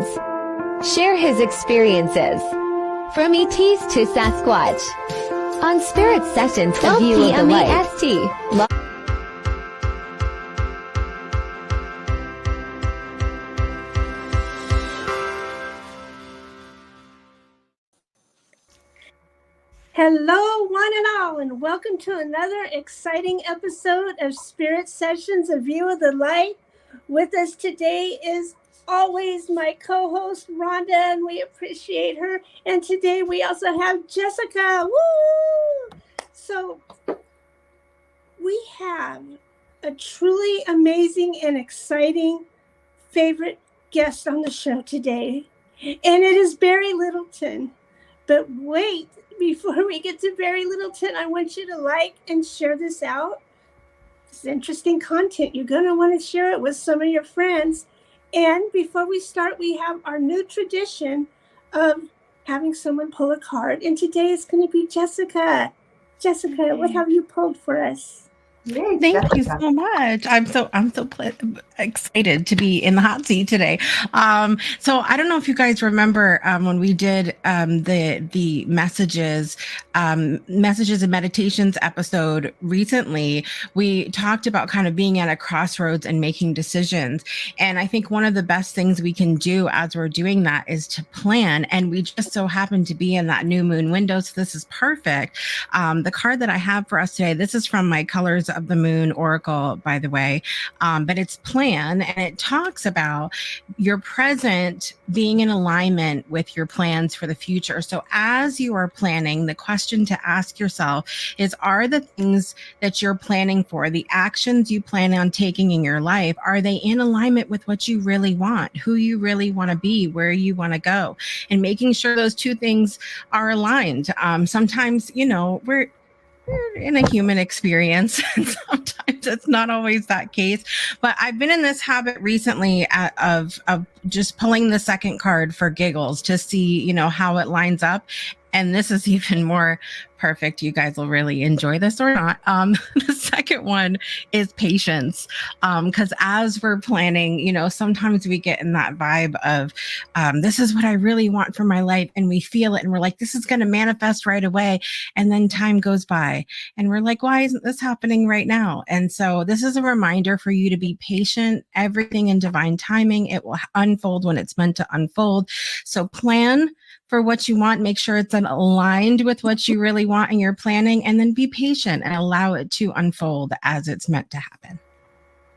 beings. Share his experiences. From ETs to Sasquatch. On Spirit Sessions, A View of the Light. Hello, one and all, and welcome to another exciting episode of Spirit Sessions, A View of the Light. With us today is always my co-host, Rhonda, and we appreciate her. And today we also have Jessica. Woo! So we have a truly amazing and exciting favorite guest on the show today, and it is Barry Littleton. But wait, before we get to Barry Littleton, I want you to like and share this out. It's interesting content. You're going to want to share it with some of your friends. And before we start, we have our new tradition of having someone pull a card. And today it's going to be Jessica. Jessica, what have you pulled for us? Yay, thank you so much. I'm so excited to be in the hot seat today. So I don't know if you guys remember when we did the messages and meditations episode recently. We talked about kind of being at a crossroads and making decisions. And I think one of the best things we can do as we're doing that is to plan. And we just so happen to be in that new moon window. So this is perfect. The card that I have for us today, this is from my Colors of the Moon Oracle, by the way, but it's plan, and it talks about your present being in alignment with your plans for the future. So as you are planning, the question to ask yourself is, are the things that you're planning for, the actions you plan on taking in your life, are they in alignment with what you really want, who you really want to be, where you want to go, and making sure those two things are aligned. Sometimes, we're in a human experience, and sometimes it's not always that case. But I've been in this habit recently of just pulling the second card for giggles to see, how it lines up. And this is even more perfect. You guys will really enjoy this or not. The second one is patience. Because as we're planning, sometimes we get in that vibe of this is what I really want for my life. And we feel it and we're like, this is going to manifest right away. And then time goes by and we're like, why isn't this happening right now? And so this is a reminder for you to be patient. Everything in divine timing. It will unfold when it's meant to unfold. So plan for what you want, make sure it's aligned with what you really want in your planning, and then be patient and allow it to unfold as it's meant to happen.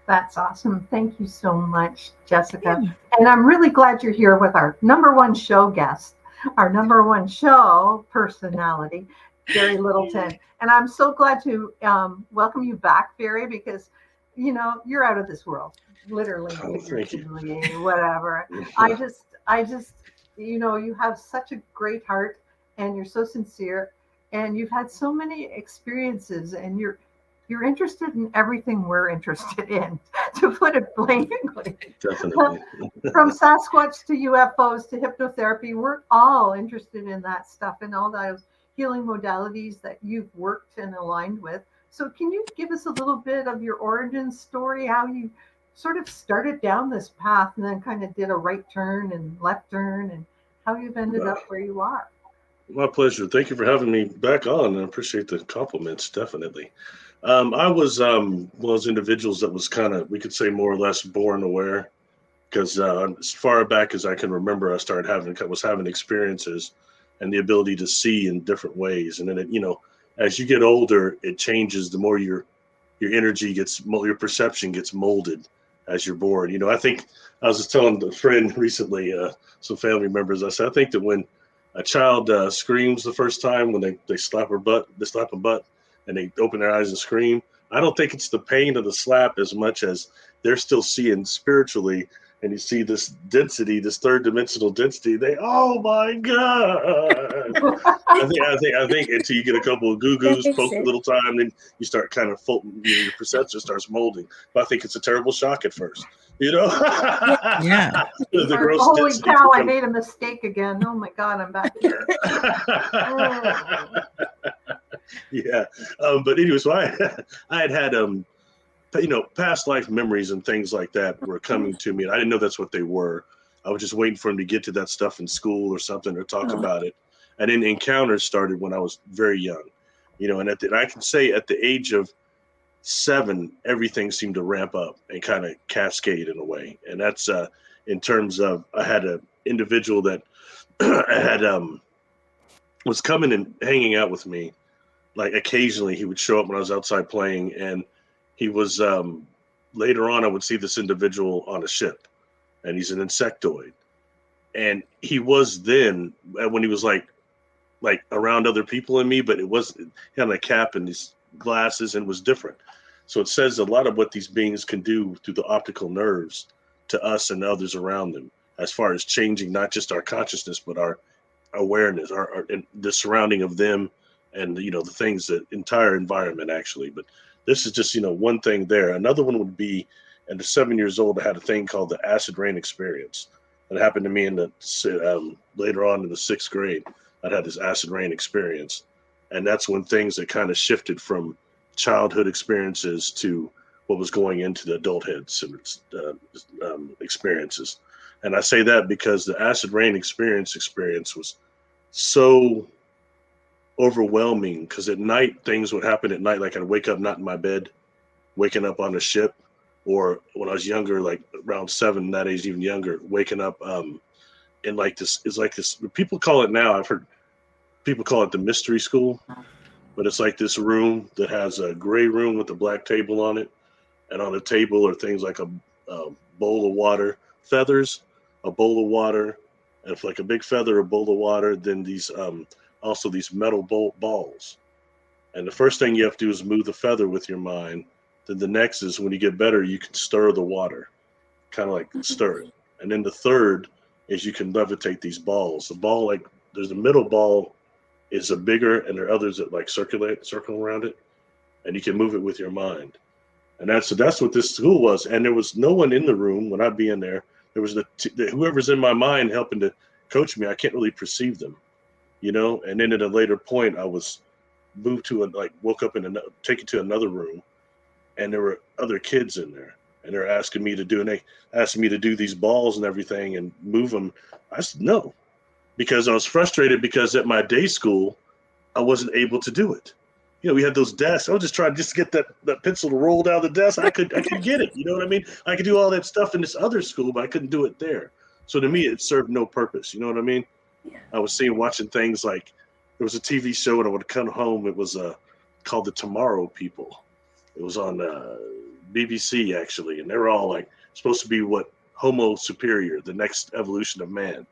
That's awesome. Thank you so much, Jessica. Yeah. And I'm really glad you're here with our number one show guest, our number one show personality, Barry Littleton. Yeah. And I'm so glad to welcome you back, Barry, because, you're out of this world, literally, whatever. I just, you have such a great heart and you're so sincere and you've had so many experiences and you're interested in everything we're interested in, to put it plainly. Definitely. From Sasquatch to UFOs to hypnotherapy, we're all interested in that stuff and all those healing modalities that you've worked and aligned with. So can you give us a little bit of your origin story, how you sort of started down this path and then kind of did a right turn and left turn, and how you've ended up where you are? My pleasure. Thank you for having me back on. I appreciate the compliments, definitely. I was one of those individuals that was kind of, we could say, more or less born aware, because as far back as I can remember, I was having experiences and the ability to see in different ways. And then, as you get older, it changes. The more your energy your perception gets molded as you're born. I think I was just telling a friend recently, some family members, I said, I think that when a child screams the first time, when they slap a butt and they open their eyes and scream, I don't think it's the pain of the slap as much as they're still seeing spiritually. And you see this density, this third dimensional density. Oh my God! I think until you get a couple of goo-goos, poke a little time, then you start kind of your perception starts molding. But I think it's a terrible shock at first, Yeah. The gross holy cow! I made a mistake again. Oh my God! I'm back here. Yeah. But anyway, so I had past life memories and things like that were coming to me, and I didn't know that's what they were. I was just waiting for him to get to that stuff in school or something, or talk about it. And then encounters started when I was very young, you know, and I can say at the age of 7, everything seemed to ramp up and kind of cascade in a way. And that's in terms of, I had an individual that I had was coming and hanging out with me. Like occasionally he would show up when I was outside playing, and he was later on I would see this individual on a ship, and he's an insectoid. And he was then, when he was like around other people and me, but he had a cap and these glasses and was different. So it says a lot of what these beings can do through the optical nerves to us and others around them, as far as changing not just our consciousness, but our awareness, and the surrounding of them, and, you know, the things, the entire environment actually. But this is just, you know, one thing there. Another one would be, at 7 years old, I had a thing called the acid rain experience. It happened to me in the later on in the 6th grade. I'd had this acid rain experience, and that's when things that kind of shifted from childhood experiences to what was going into the adulthood experiences. And I say that because the acid rain experience was so overwhelming, because at night things would happen at night. Like I'd wake up not in my bed, waking up on a ship, or when I was younger, like around 7, that age, even younger, waking up in like this, is like this, people call it now, I've heard people call it the mystery school, but it's like this room that has a gray room with a black table on it. And on the table are things like a bowl of water, feathers, a bowl of water, and if like a big feather, a bowl of water, then these also these metal balls. And the first thing you have to do is move the feather with your mind. Then the next is, when you get better, you can stir the water, kind of like stir it. And then the third is you can levitate these balls. The ball, like there's a middle ball is a bigger, and there are others that like circle around it, and you can move it with your mind. And that's what this school was. And there was no one in the room when I'd be in there. There was whoever's in my mind helping to coach me. I can't really perceive them, you know. And then at a later point, I was moved to woke up taken to another room, and there were other kids in there, and they're asking me to do, and they asked me to do these balls and everything and move them. I said no, because I was frustrated, because at my day school, I wasn't able to do it. You know, we had those desks. I was just trying to get that pencil to roll down the desk. I could get it. You know what I mean? I could do all that stuff in this other school, but I couldn't do it there. So to me, it served no purpose. You know what I mean? Yeah. I was watching things like, there was a TV show, and I would come home. It was called The Tomorrow People. It was on BBC actually, and they were all like supposed to be what Homo superior, the next evolution of man,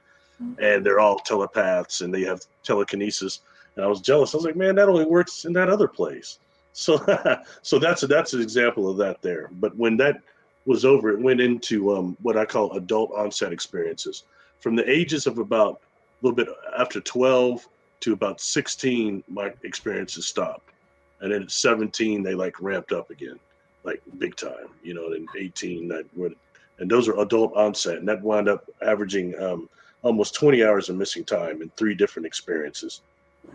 and they're all telepaths and they have telekinesis. And I was jealous. I was like, man, that only works in that other place. So that's an example of that there. But when that was over, it went into what I call adult onset experiences. From the ages of about a little bit after 12 to about 16, my experiences stopped. And then at 17, they like ramped up again, like big time, you know. And 18, and those are adult onset, and that wound up averaging almost 20 hours of missing time in 3 different experiences.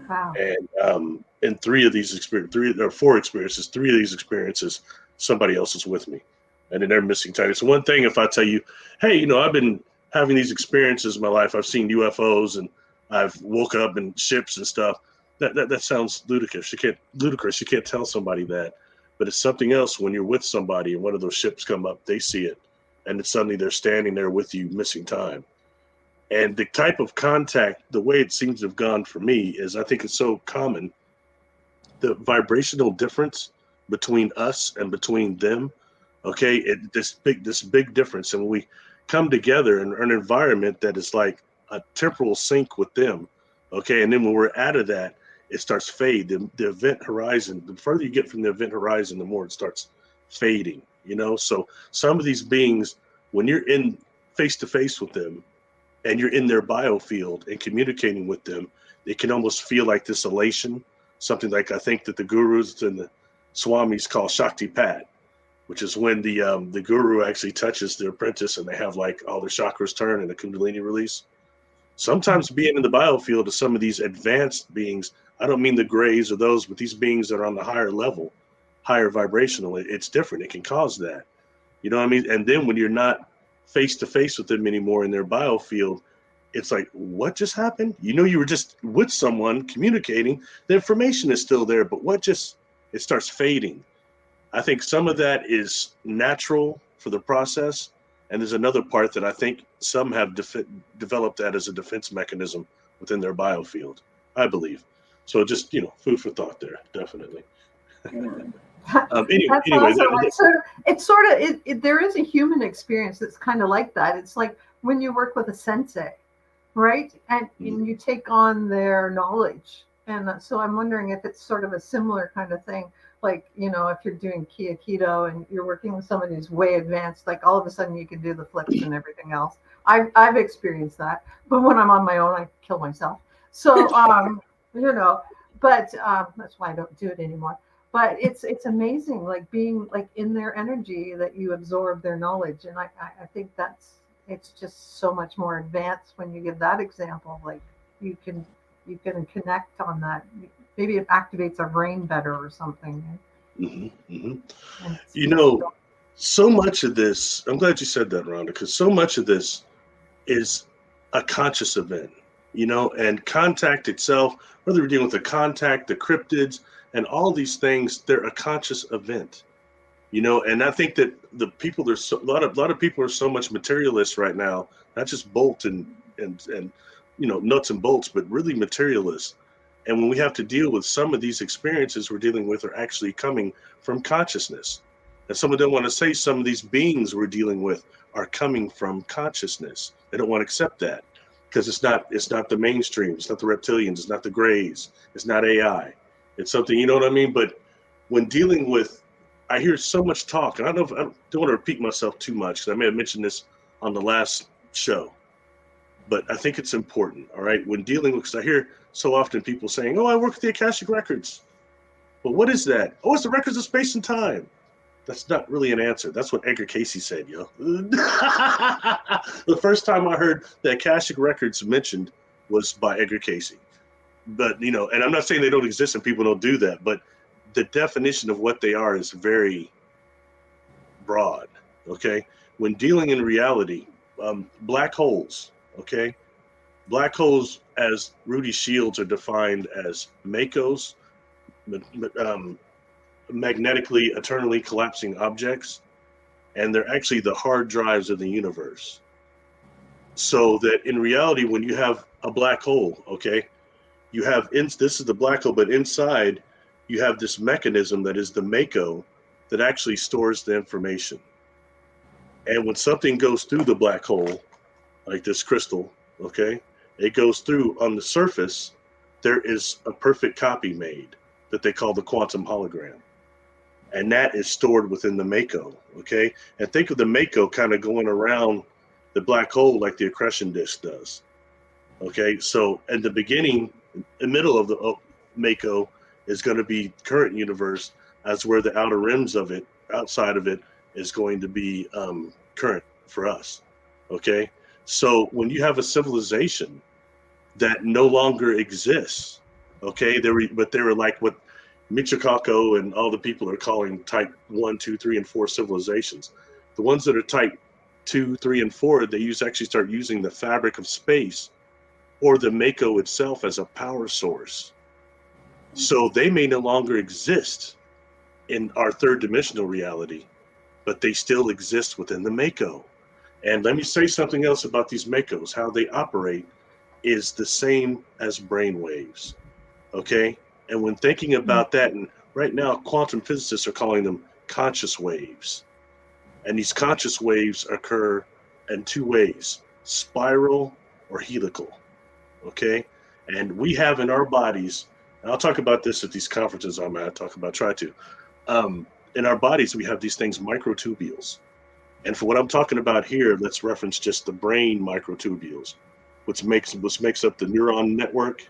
Wow. And in 3 of these experiences, 3 or 4 experiences, 3 of these experiences, somebody else is with me, and then they're missing time. It's one thing if I tell you, hey, you know, I've been having these experiences in my life. I've seen UFOs, and I've woke up in ships and stuff. That sounds ludicrous. You can't tell somebody that. But it's something else when you're with somebody and one of those ships come up, they see it, and then suddenly they're standing there with you, missing time. And the type of contact, the way it seems to have gone for me is, I think it's so common, the vibrational difference between us and between them. Okay, this big difference, and when we come together in an environment that is like a temporal sync with them. Okay, and then when we're out of that, it starts fade. The event horizon, the further you get from the event horizon, the more it starts fading, you know? So some of these beings, when you're in face to face with them and you're in their biofield and communicating with them, they can almost feel like this elation, something like I think that the gurus and the swamis call Shakti Pat, which is when the guru actually touches their apprentice and they have like all their chakras turn and the Kundalini release. Sometimes being in the biofield of some of these advanced beings, I don't mean the grays or those, but these beings that are on the higher level, higher vibrational, it's different. It can cause that. You know what I mean? And then when you're not face to face with them anymore in their biofield, it's like, what just happened? You know, you were just with someone communicating, the information is still there, but it starts fading. I think some of that is natural for the process. And there's another part that I think some have developed that as a defense mechanism within their biofield, I believe. So just, food for thought there, definitely. Anyway, That's awesome. There is a human experience that's kind of like that. It's like when you work with a sensei, right? And you take on their knowledge. And so I'm wondering if it's sort of a similar kind of thing. Like, if you're doing Keto and you're working with somebody who's way advanced, like all of a sudden you can do the flips and everything else. I've experienced that. But when I'm on my own, I kill myself. So, but that's why I don't do it anymore. But it's amazing, like being like in their energy, that you absorb their knowledge. And I think it's just so much more advanced when you give that example. Like you can connect on that. Maybe it activates our brain better or something. Mm-hmm, mm-hmm. So much of this, I'm glad you said that, Rhonda, because so much of this is a conscious event, and contact itself, whether we're dealing with the contact, the cryptids, and all these things, they're a conscious event, and I think that the people, there's a lot of people are so much materialist right now, not just bolt and nuts and bolts, but really materialist. And when we have to deal with some of these experiences we're dealing with are actually coming from consciousness. And some of them want to say some of these beings we're dealing with are coming from consciousness. They don't want to accept that because it's not the mainstream. It's not the reptilians. It's not the grays. It's not AI. It's something, you know what I mean? But when dealing with, I hear so much talk, and I don't want to repeat myself too much because I may have mentioned this on the last show. But I think it's important, all right? When dealing with, because I hear so often people saying, I work with the Akashic Records. But what is that? It's the records of space and time. That's not really an answer. That's what Edgar Cayce said, yo. The first time I heard the Akashic Records mentioned was by Edgar Cayce. But, and I'm not saying they don't exist and people don't do that, but the definition of what they are is very broad, okay? When dealing in reality, black holes, okay? Black holes, as Rudy Shields, are defined as MACOs, magnetically eternally collapsing objects, and they're actually the hard drives of the universe. So that in reality, when you have a black hole, okay, you have, this is the black hole, but inside you have this mechanism that is the MACO that actually stores the information. And when something goes through the black hole, like this crystal, okay, it goes through, on the surface, there is a perfect copy made that they call the quantum hologram. And that is stored within the MACO, okay? And think of the MACO kind of going around the black hole like the accretion disk does, okay? So at the beginning, the middle of the MACO is going to be current universe, as where the outer rims of it, outside of it, is going to be current for us, okay? So when you have a civilization that no longer exists, okay, they were like what Michikako and all the people are calling type 1, 2, 3, and 4 civilizations. The ones that are type 2, 3, and 4, they actually start using the fabric of space or the MACO itself as a power source. So they may no longer exist in our third dimensional reality, but they still exist within the MACO. And let me say something else about these MACOs. How they operate is the same as brain waves, okay? And when thinking about that, and right now quantum physicists are calling them conscious waves. And these conscious waves occur in two ways, spiral or helical, okay? And we have in our bodies, and I'll talk about this at these conferences I'm at, in our bodies, we have these things, microtubules. And for what I'm talking about here, let's reference just the brain microtubules, which makes up the neuron network,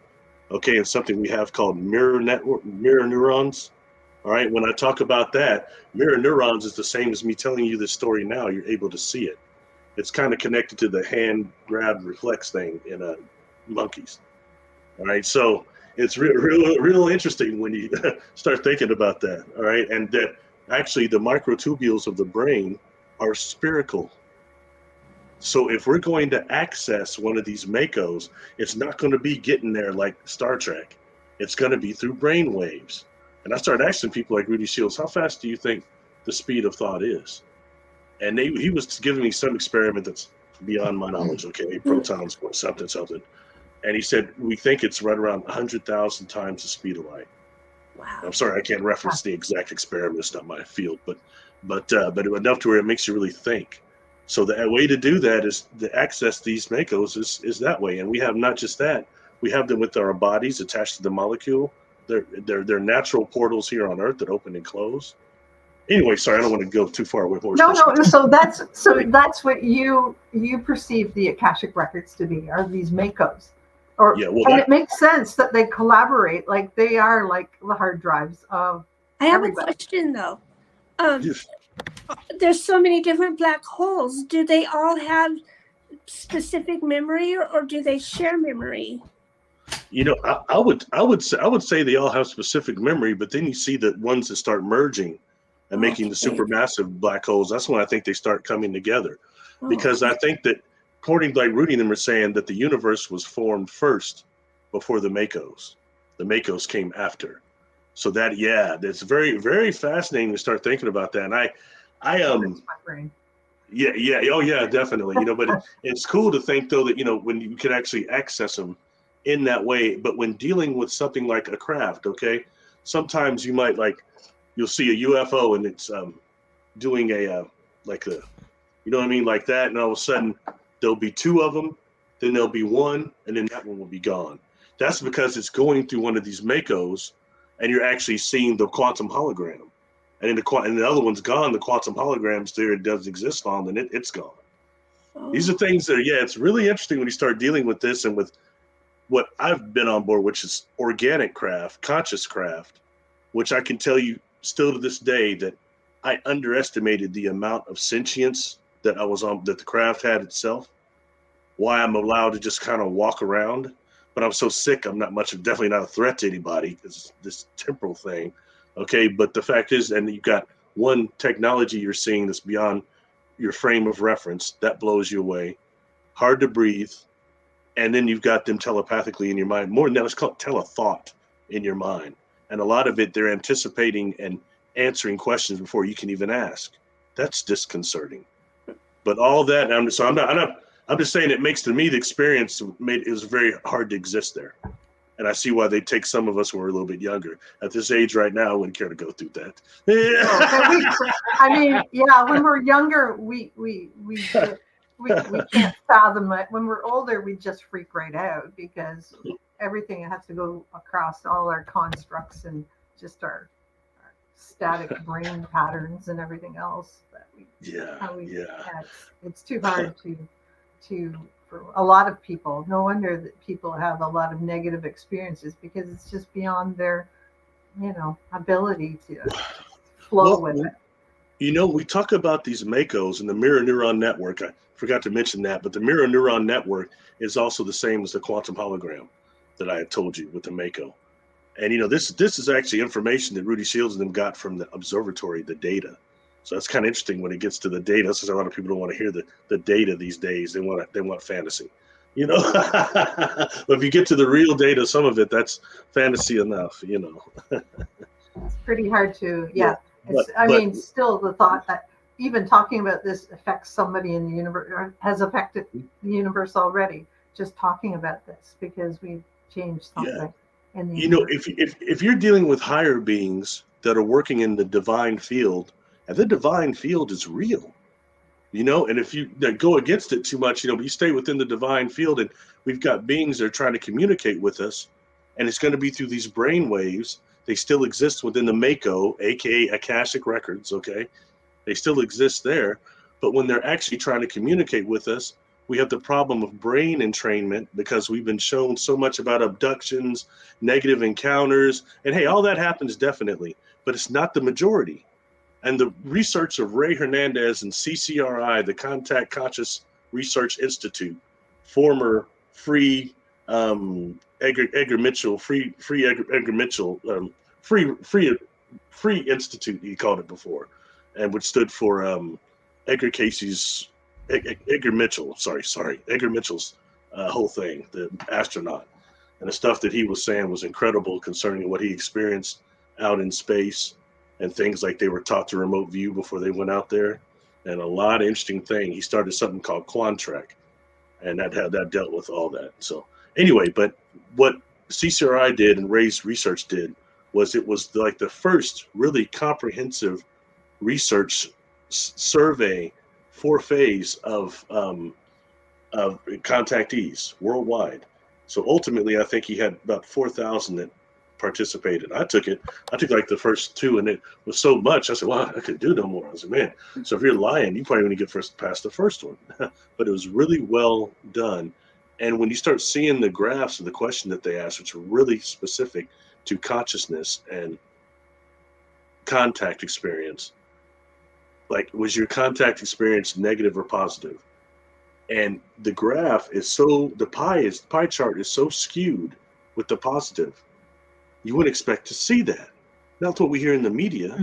okay, and something we have called mirror neurons. All right, when I talk about that, mirror neurons is the same as me telling you this story now. You're able to see it. It's kind of connected to the hand grab reflex thing in monkeys. All right, so it's real interesting when you start thinking about that. All right, and that actually the microtubules of the brain are spherical. So if we're going to access one of these Makos, it's not going to be getting there like Star Trek. It's going to be through brain waves. And I started asking people like Rudy Shields, how fast do you think the speed of thought is? And he was giving me some experiment that's beyond my knowledge, okay? Protons, something. And he said, we think it's right around 100,000 times the speed of light. Wow. I'm sorry, I can't reference the exact experiment. It's not my field, but enough to where it makes you really think. So the way to do that is to access these Makos is that way. And we have not just that, we have them with our bodies attached to the molecule. They're natural portals here on Earth that open and close. Anyway, sorry, I don't want to go too far away. No. So that's what you perceive the Akashic records to be, are these Makos. And it makes sense that they collaborate, like they are like the hard drives of I have everybody. a question though. Yes. There's so many different black holes. Do they all have specific memory, or do they share memory? You know, I would say they all have specific memory, but then you see the ones that start merging and making the supermassive black holes. That's when I think they start coming together, because I think that, according to like Rudy and them are saying, that the universe was formed first before the Makos. The Makos came after. So that's very, very fascinating to start thinking about that. And I definitely. You know, but it's cool to think though that, you know, when you can actually access them in that way. But when dealing with something like a craft, okay, sometimes you might you'll see a UFO and it's doing a you know what I mean, like that, and all of a sudden there'll be two of them, then there'll be one, and then that one will be gone. That's because it's going through one of these Makos, and you're actually seeing the quantum hologram. And then and the other one's gone, the quantum hologram's there, it doesn't exist on, and it's gone. These are things that it's really interesting when you start dealing with this, and with what I've been on board, which is organic craft, conscious craft, which I can tell you still to this day that I underestimated the amount of sentience that that the craft had itself. Why I'm allowed to just kind of walk around, but I'm so sick. I'm definitely not a threat to anybody. It's this temporal thing, okay. But the fact is, and you've got one technology you're seeing that's beyond your frame of reference that blows you away, hard to breathe, and then you've got them telepathically in your mind. More than that, it's called telethought in your mind, and a lot of it they're anticipating and answering questions before you can even ask. That's disconcerting. But all that, I'm just saying, it makes, to me, the experience it was very hard to exist there. And I see why they take some of us when we're a little bit younger. At this age right now, I wouldn't care to go through that. When we're younger, we can't fathom it. When we're older, we just freak right out, because everything has to go across all our constructs and just our static brain patterns and everything else that it's too hard to for a lot of people. No wonder that people have a lot of negative experiences, because it's just beyond their ability to flow with it. You know, we talk about these Makos and the mirror neuron network. I forgot to mention that, but the mirror neuron network is also the same as the quantum hologram that I had told you with the Mako. And, you know, this is actually information that Rudy Shields and them got from the observatory, the data. So that's kind of interesting when it gets to the data. That's because a lot of people don't want to hear the data these days. They want fantasy, you know. But if you get to the real data, some of it, that's fantasy enough, you know. It's pretty hard to, still the thought that even talking about this affects somebody in the universe, or has affected the universe already, just talking about this, because we've changed something. You know, if you're dealing with higher beings that are working in the divine field, and the divine field is real, you know, and if you go against it too much, you know, but you stay within the divine field, and we've got beings that are trying to communicate with us, and it's going to be through these brain waves. They still exist within the Mako, aka Akashic records, okay? They still exist there, but when they're actually trying to communicate with us, we have the problem of brain entrainment, because we've been shown so much about abductions, negative encounters, and hey, all that happens definitely, but it's not the majority. And the research of Ray Hernandez and CCRI, the Contact Conscious Research Institute, former Free Edgar Mitchell, Free Edgar Mitchell, Free Institute, he called it before, and which stood for Edgar Casey's Edgar Mitchell. Sorry, Edgar Mitchell's whole thing, the astronaut, and the stuff that he was saying was incredible concerning what he experienced out in space and things like they were taught to remote view before they went out there, and a lot of interesting thing. He started something called Quantrek, and that dealt with all that. So anyway, but what CCRI did and Ray's research did was it was like the first really comprehensive research survey 4-phase of contactees worldwide. So ultimately, I think he had about 4,000 that participated. I took like the first 2, and it was so much. I said, "Wow, I could do no more." I said, "Man, so if you're lying, you probably want to get past the first one." But it was really well done. And when you start seeing the graphs of the question that they asked, which are really specific to consciousness and contact experience, like, was your contact experience negative or positive? And the graph is the pie chart is so skewed with the positive. You wouldn't expect to see that. That's what we hear in the media.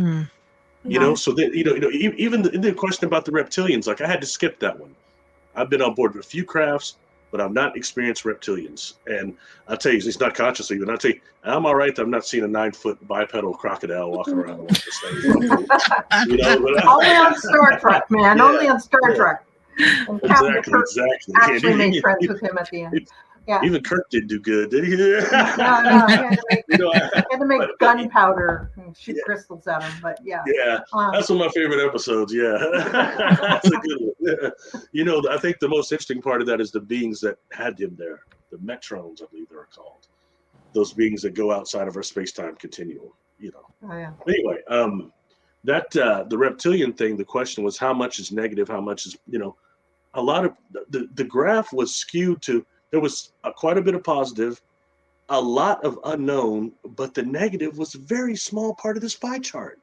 You know, so that even the question about the reptilians, like, I had to skip that one. I've been on board with a few crafts, but I've not experienced reptilians. And I'll tell you, it's not consciously, but I'll tell you, I'm all right that I've not seen a 9-foot bipedal crocodile walking around on this thing. Only on Star Trek, man. Yeah, only on Star Trek. And exactly. Actually made friends with him at the end. Yeah. Even Kirk didn't do good, did he? No, he had to make gunpowder and shoot crystals at him, but yeah. Yeah, that's one of my favorite episodes, yeah. That's a good one. Yeah. I think the most interesting part of that is the beings that had him there, the Metrons, I believe they're called. Those beings that go outside of our space-time continuum, Oh, yeah. Anyway, that the reptilian thing, the question was how much is negative, how much is, a lot of, the graph was skewed to, there was quite a bit of positive, a lot of unknown, but the negative was a very small part of this pie chart.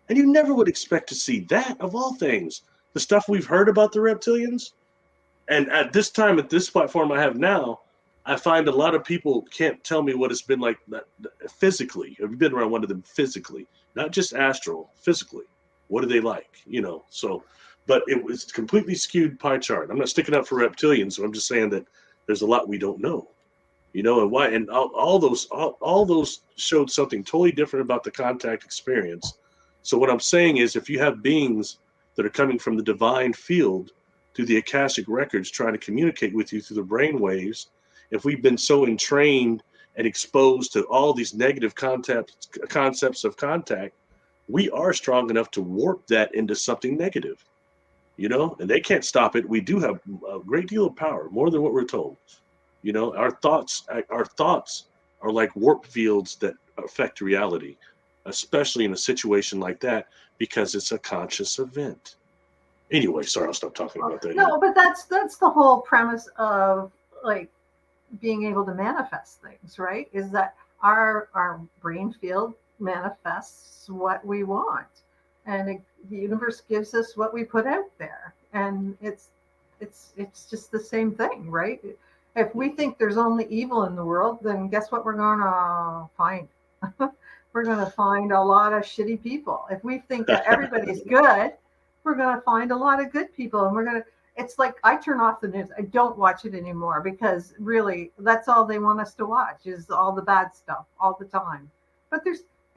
And you never would expect to see that, of all things. The stuff we've heard about the reptilians. And at this time, at this platform I have now, I find a lot of people can't tell me what it's been like physically. Have you been around one of them physically? Not just astral, physically. What are they like? So, but it was completely skewed pie chart. I'm not sticking up for reptilians, so I'm just saying that there's a lot we don't know, and why, and all those showed something totally different about the contact experience. So what I'm saying is, if you have beings that are coming from the divine field through the Akashic records, trying to communicate with you through the brain waves, if we've been so entrained and exposed to all these negative concepts of contact, we are strong enough to warp that into something negative. And they can't stop it. We do have a great deal of power, more than what we're told. Our thoughts are like warp fields that affect reality, especially in a situation like that, because it's a conscious event. Anyway, sorry, I'll stop talking about that. No, but that's the whole premise of, like, being able to manifest things, right? Is that our brain field manifests what we want. And the universe gives us what we put out there, and it's just the same thing, right? If we think there's only evil in the world, then guess what we're going to find? We're going to find a lot of shitty people. If we think that everybody's good, we're going to find a lot of good people, and it's like, I turn off the news. I don't watch it anymore, because really that's all they want us to watch, is all the bad stuff all the time. But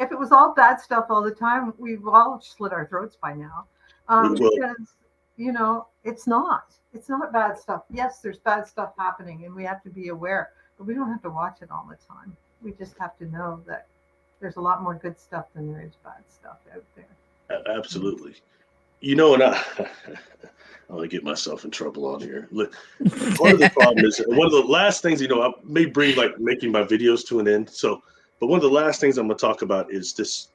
if it was all bad stuff all the time, we've all slit our throats by now. Because, it's not bad stuff. Yes, there's bad stuff happening, and we have to be aware, but we don't have to watch it all the time. We just have to know that there's a lot more good stuff than there is bad stuff out there. Absolutely. And I'll get myself in trouble on here. Look, part of the problem is, one of the last things, I may bring, like, making my videos to an end. So, but one of the last things I'm going to talk about is this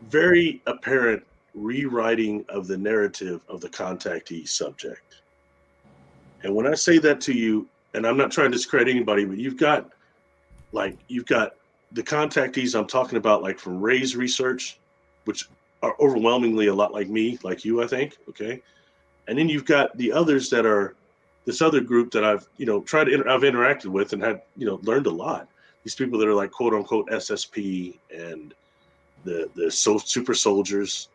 very apparent rewriting of the narrative of the contactee subject. And when I say that to you, and I'm not trying to discredit anybody, but you've got the contactees I'm talking about, like, from Ray's research, which are overwhelmingly a lot like me, like you, I think. Okay. And then you've got the others that are this other group that I've, I've interacted with and had, learned a lot. These people that are like, quote unquote, SSP and the super soldiers.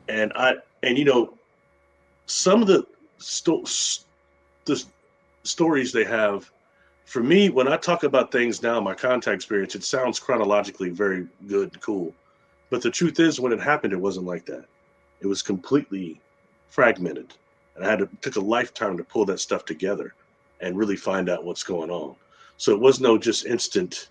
And some of the stories they have, for me, when I talk about things now, my contact experience, it sounds chronologically very good and cool. But the truth is, when it happened, it wasn't like that. It was completely fragmented. And I took a lifetime to pull that stuff together and really find out what's going on. So it was no just instant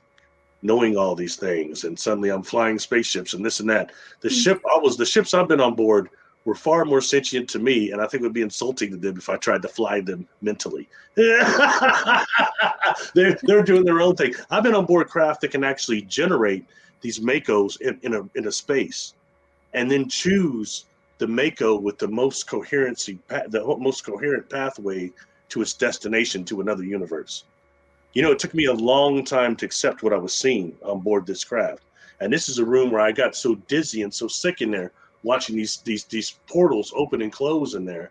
knowing all these things. And suddenly I'm flying spaceships and this and that. The ships I've been on board were far more sentient to me, and I think it would be insulting to them if I tried to fly them mentally. They're doing their own thing. I've been on board craft that can actually generate these Makos in a space, and then choose the Mako with the most coherent pathway to its destination, to another universe. You know, it took me a long time to accept what I was seeing on board this craft. And this is a room where I got so dizzy and so sick in there, watching these portals open and close in there.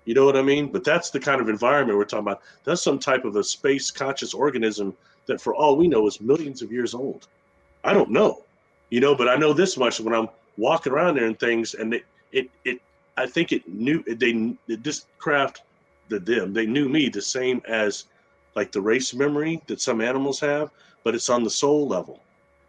You know what I mean? But that's the kind of environment we're talking about. That's some type of a space conscious organism that, for all we know, is millions of years old. I don't know, you know, but I know this much when I'm walking around there and things, and I think it knew this craft, they knew me the same as like the race memory that some animals have, but it's on the soul level.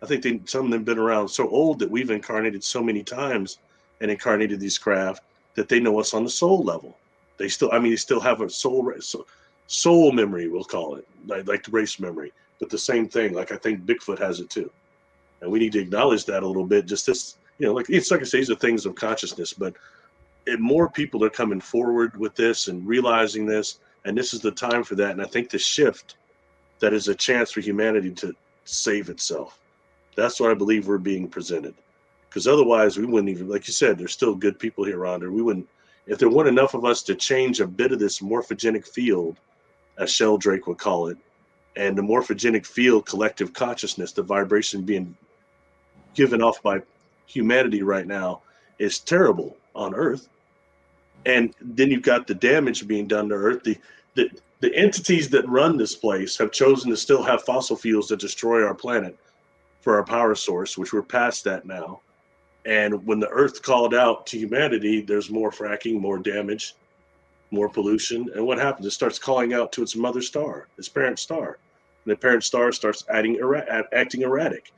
I think some of them have been around so old that we've incarnated so many times and incarnated these craft that they know us on the soul level. They still have a soul memory, we'll call it, like the race memory, but the same thing. Like I think Bigfoot has it too. And we need to acknowledge that a little bit. Just this, you know, like it's like I say, these are things of consciousness, but more people are coming forward with this and realizing this, and this is the time for that. And I think the shift that is a chance for humanity to save itself. That's what I believe we're being presented. Because otherwise we wouldn't even, like you said, there's still good people here around there. We wouldn't, if there weren't enough of us to change a bit of this morphogenic field, as Sheldrake would call it, and the morphogenic field, collective consciousness, the vibration being given off by humanity right now is terrible on Earth. And then you've got the damage being done to Earth. The entities that run this place have chosen to still have fossil fuels that destroy our planet for our power source, which we're past that now. And when the Earth called out to humanity, there's more fracking, more damage, more pollution. And what happens? It starts calling out to its mother star, its parent star. And the parent star starts acting erratic,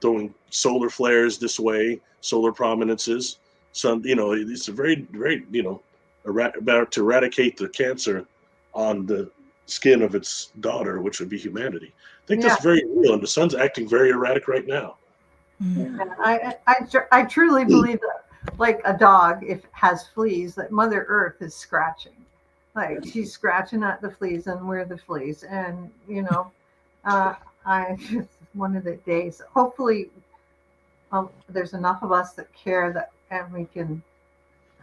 throwing solar flares this way, solar prominences. Some, you know, it's a very, very, you know, about to eradicate the cancer on the skin of its daughter, which would be humanity. I think that's very real, and the sun's acting very erratic right now. Yeah, I truly believe that, like a dog, if it has fleas, that Mother Earth is scratching. Like she's scratching at the fleas, and we're the fleas. And you know, one of the days, hopefully, there's enough of us that care that, and we can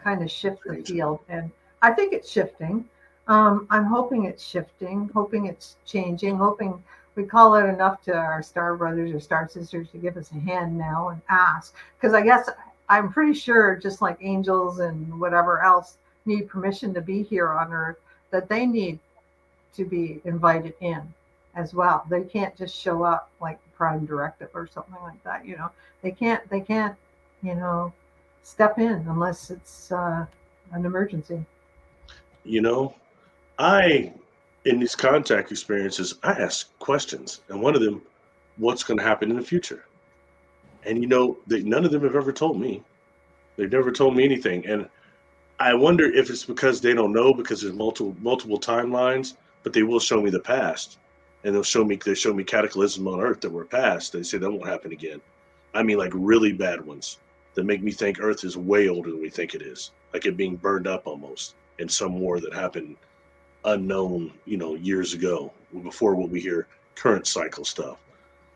kind of shift the field. And I think it's shifting. I'm hoping it's shifting, hoping it's changing, hoping we call it enough to our star brothers or star sisters to give us a hand now and ask. Because I guess I'm pretty sure, just like angels and whatever else need permission to be here on Earth, that they need to be invited in as well. They can't just show up like the Prime Directive or something like that. You know, they can't, you know, step in unless it's an emergency. You know, in these contact experiences, I ask questions, and one of them, what's going to happen in the future? And you know, none of them have ever told me. They've never told me anything. And I wonder if it's because they don't know, because there's multiple timelines, but they will show me the past. And they show me cataclysm on Earth that were past. They say that won't happen again. I mean, like really bad ones that make me think Earth is way older than we think it is. Like it being burned up almost in some war that happened unknown, you know, years ago, before what we hear current cycle stuff.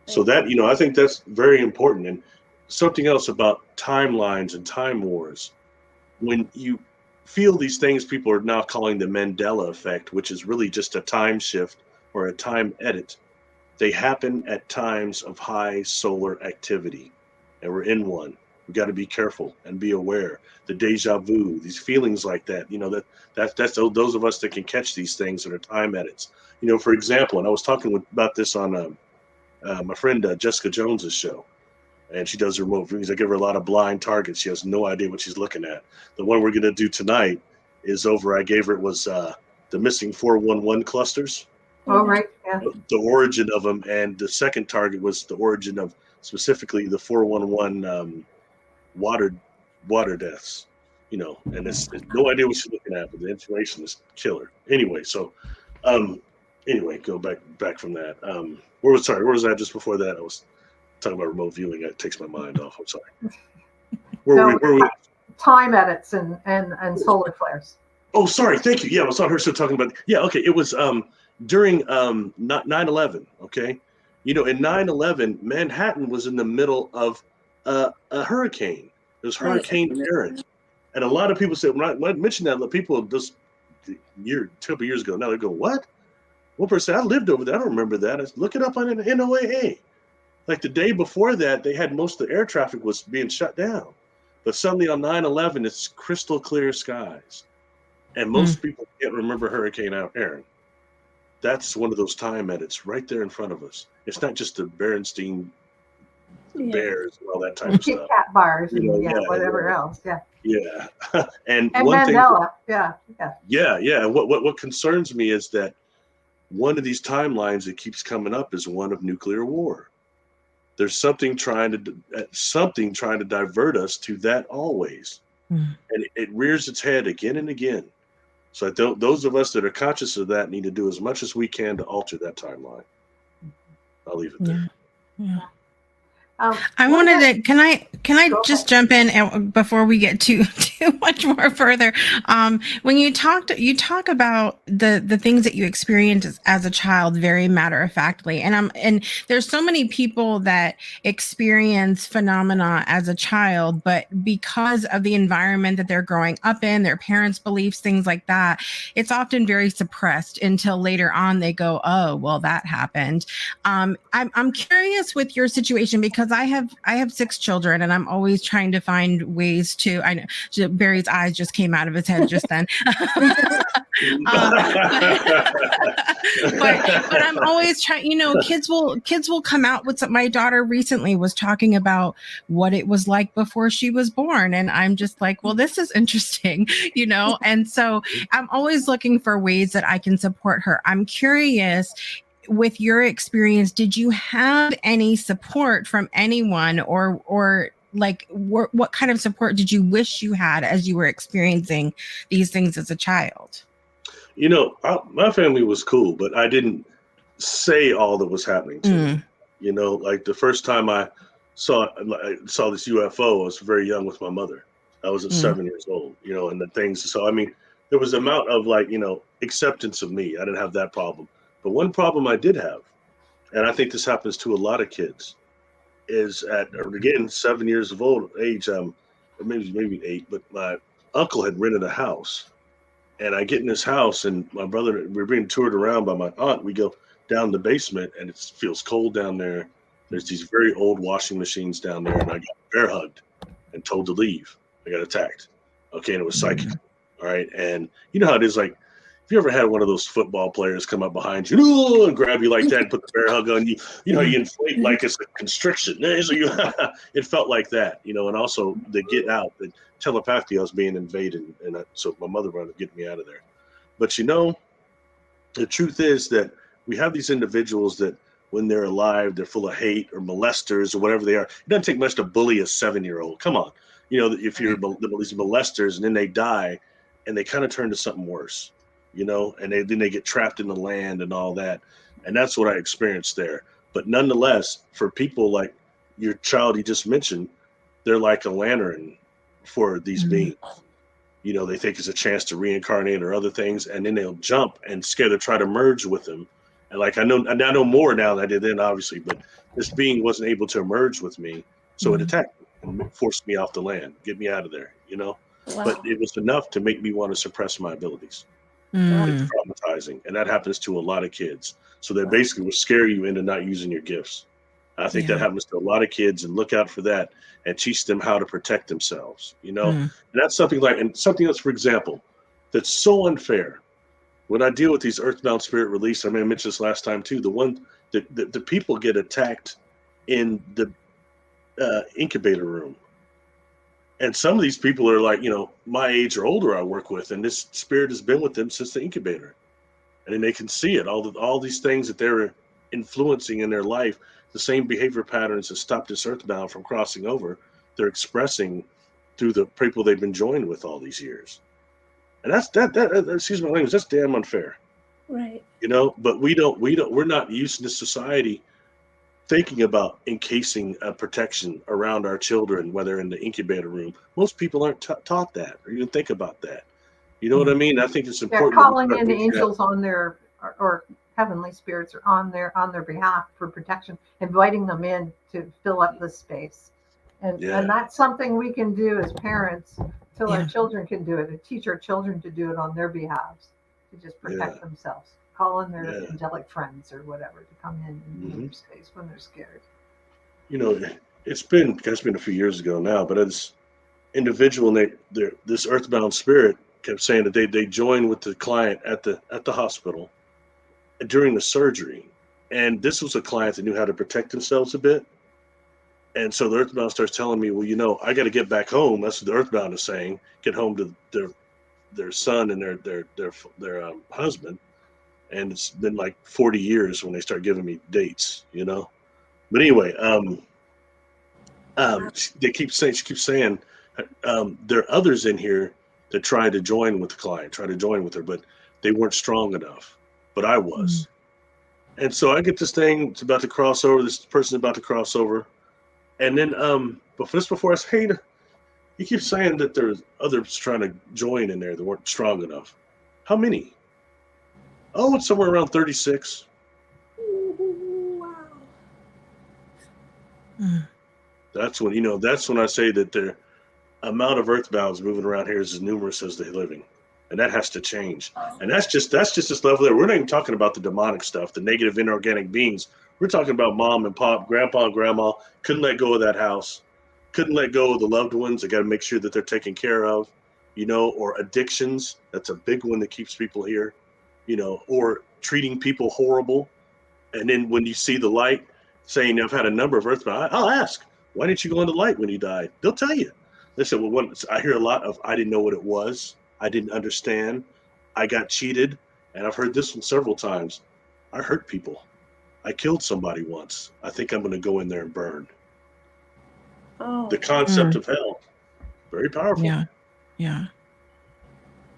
So that, you know, I think that's very important. And something else about timelines and time wars, when you feel these things, people are now calling the Mandela effect, which is really just a time shift or a time edit. They happen at times of high solar activity, and we're in one. We got to be careful and be aware. The deja vu, these feelings like that, you know, that's those of us that can catch these things that are time edits. You know, for example, and I was talking about this on my friend Jessica Jones's show, and she does remote viewings. I give her a lot of blind targets. She has no idea what she's looking at. The one we're going to do tonight is over. I gave her, it was the missing 411 clusters. Oh, right. Yeah. The origin of them, and the second target was the origin of specifically the 411 water deaths. And it's no idea what she's looking at, but the information is killer. Anyway, so go back from that. Where was that just before that? I was talking about remote viewing. It takes my mind off. I'm sorry. Where were we? Time edits and solar flares. Oh, sorry. Thank you. Yeah, I was on her still talking about. Yeah, okay. It was during 9/11. Okay, in 9/11, Manhattan was in the middle of a hurricane. It was Hurricane Aaron, and a lot of people said when I mentioned that, people just a couple years ago now they go, what? One person, I lived over there. I don't remember that. I said, look it up on the NOAA. Like the day before that, they had most of the air traffic was being shut down, but suddenly on 9/11, it's crystal clear skies, and most people can't remember Hurricane Aaron. That's one of those time edits right there in front of us. It's not just the Berenstein bears and all that type of stuff. Cat bars and whatever else. Yeah. Yeah. and one Mandela. Thing, yeah. What concerns me is that one of these timelines that keeps coming up is one of nuclear war. There's something trying to divert us to that always, and it rears its head again and again. So those of us that are conscious of that need to do as much as we can to alter that timeline. I'll leave it there. Yeah. I wanted to. Can I just jump in before we get too much more further? When you talk about the things that you experienced as a child, very matter of factly, and there's so many people that experience phenomena as a child, but because of the environment that they're growing up in, their parents' beliefs, things like that, it's often very suppressed until later on they go, oh, well, that happened. I'm curious with your situation because I have 6 children, and I'm always trying to find ways to. I know Barry's eyes just came out of his head just then. But I'm always trying. Kids will come out with something. My daughter recently was talking about what it was like before she was born, and I'm just like, well, this is interesting, And so I'm always looking for ways that I can support her. I'm curious. With your experience, did you have any support from anyone or like what kind of support did you wish you had as you were experiencing these things as a child? My family was cool, but I didn't say all that was happening to me. Like the first time I saw this UFO, I was very young with my mother. I was at 7 years old, and the things. So, I mean, there was an amount of acceptance of me. I didn't have that problem. But one problem I did have, and I think this happens to a lot of kids, is at, again, 7 years of age, maybe 8, but my uncle had rented a house. And I get in this house, and my brother, we're being toured around by my aunt. We go down the basement, and it feels cold down there. There's these very old washing machines down there, and I got bear hugged and told to leave. I got attacked. Okay, and it was psychic. All right, and you know how it is, like, if you ever had one of those football players come up behind you and grab you like that and put the bear hug on you, you inflate like it's a constriction. So it felt like that, and also the get out, the telepathy, I was being invaded, and so my mother wanted to get me out of there. But the truth is that we have these individuals that when they're alive, they're full of hate or molesters or whatever they are. It doesn't take much to bully a 7-year-old. Come on. If you're these molesters and then they die and they kind of turn to something worse. And then they get trapped in the land and all that. And that's what I experienced there. But nonetheless, for people like your child you just mentioned, they're like a lantern for these beings. They think it's a chance to reincarnate or other things, and then they'll jump and scared to try to merge with them. And I know more now than I did then, obviously, but this being wasn't able to merge with me. So it attacked me and forced me off the land, get me out of there, Wow. But it was enough to make me want to suppress my abilities. It's traumatizing, and that happens to a lot of kids. So they basically will scare you into not using your gifts. I think that happens to a lot of kids, and look out for that and teach them how to protect themselves. And that's something else, for example, that's so unfair. When I deal with these earthbound spirit release, I mentioned this last time too. The one that the people get attacked in the incubator room. And some of these people are like, my age or older I work with, and this spirit has been with them since the incubator. And then they can see it, all these things that they're influencing in their life, the same behavior patterns that stop this earthbound from crossing over, they're expressing through the people they've been joined with all these years. And that's excuse my language, that's damn unfair. Right. But we're not used in this society thinking about encasing a protection around our children, whether in the incubator room. Most people aren't taught that or even think about that. You know what I mean? I think it's important. They're calling in angels on their, or heavenly spirits are on their behalf for protection, inviting them in to fill up the space. And that's something we can do as parents till our children can do it, and teach our children to do it on their behalves, to just protect themselves. Call in their angelic friends or whatever to come in and be in their space when they're scared. It's been a few years ago now, but as individual, this earthbound spirit kept saying that they joined with the client at the hospital during the surgery, and this was a client that knew how to protect themselves a bit. And so the earthbound starts telling me, well, I got to get back home. That's what the earthbound is saying. Get home to their son and their husband. And it's been like 40 years when they start giving me dates, But anyway, she keeps saying, there are others in here that tried to join with the client, tried to join with her, but they weren't strong enough. But I was. And so I get this thing, it's about to cross over. This person's about to cross over. And then, but just before I say, hey, you keep saying that there's others trying to join in there that weren't strong enough. How many? Oh, it's somewhere around 36. Wow. That's when I say that the amount of earthbounds moving around here is as numerous as the living. And that has to change. And that's just this level there. We're not even talking about the demonic stuff, the negative inorganic beings. We're talking about mom and pop, grandpa and grandma couldn't let go of that house, couldn't let go of the loved ones. They got to make sure that they're taken care of, or addictions. That's a big one that keeps people here, or treating people horrible. And then when you see the light, saying, I've had a number of earthbound, I'll ask, why didn't you go in the light when you died? They'll tell you. They said, well, I hear a lot of, I didn't know what it was. I didn't understand. I got cheated. And I've heard this one several times. I hurt people. I killed somebody once. I think I'm going to go in there and burn. Oh. The concept of hell. Very powerful. Yeah.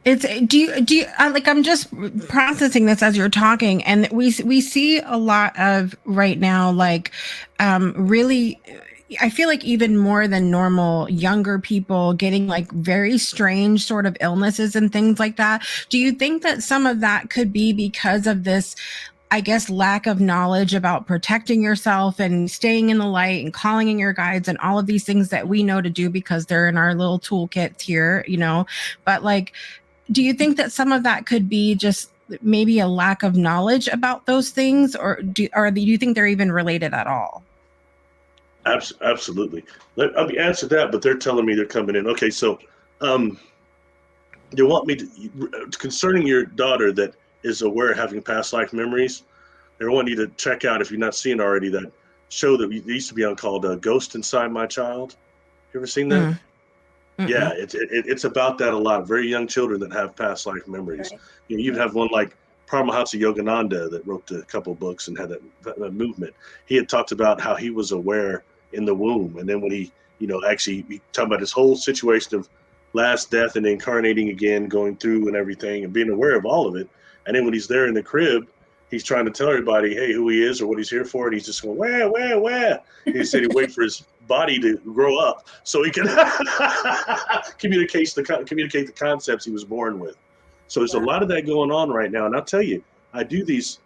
It's do you I'm just processing this as you're talking, and we see a lot of right now, really, I feel like even more than normal, younger people getting very strange sort of illnesses and things like that. Do you think that some of that could be because of this, I guess, lack of knowledge about protecting yourself and staying in the light and calling in your guides and all of these things that we know to do because they're in our little toolkits here, but do you think that some of that could be just maybe a lack of knowledge about those things, or do you think they're even related at all? Absolutely. Let me answer that, but they're telling me they're coming in. Okay, so they want me to, concerning your daughter that is aware of having past life memories, they want you to check out, if you're not seeing already, that show that used to be on called Ghost Inside My Child. You ever seen that? Yeah, it's about that a lot. Very young children that have past life memories. Right. You have one like Paramahansa Yogananda that wrote a couple books and had that movement. He had talked about how he was aware in the womb, and then when he talked about his whole situation of last death and incarnating again, going through and everything, and being aware of all of it. And then when he's there in the crib, he's trying to tell everybody, hey, who he is or what he's here for, and he's just going, where? He said he'd wait for his body to grow up so he can communicate the concepts he was born with. So there's a lot of that going on right now. And I'll tell you, I do these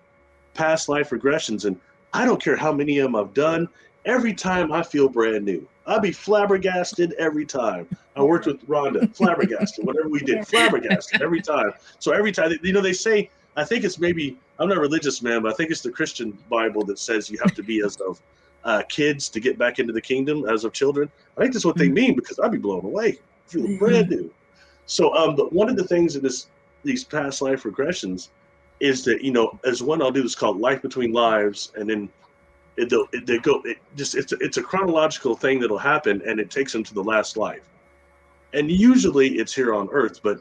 past life regressions, and I don't care how many of them I've done. Every time I feel brand new. I'll be flabbergasted every time. I worked with Rhonda, flabbergasted, whatever we did, flabbergasted every time. So every time, they say, I think it's maybe, I'm not a religious man, but I think it's the Christian Bible that says you have to be as of kids to get back into the kingdom, as of children. I think that's what they mean, because I'd be blown away. I feel brand new. So, but one of the things in these past life regressions is that, as one I'll do this called Life Between Lives, and then it's a chronological thing that'll happen, and it takes them to the last life. And usually it's here on Earth, but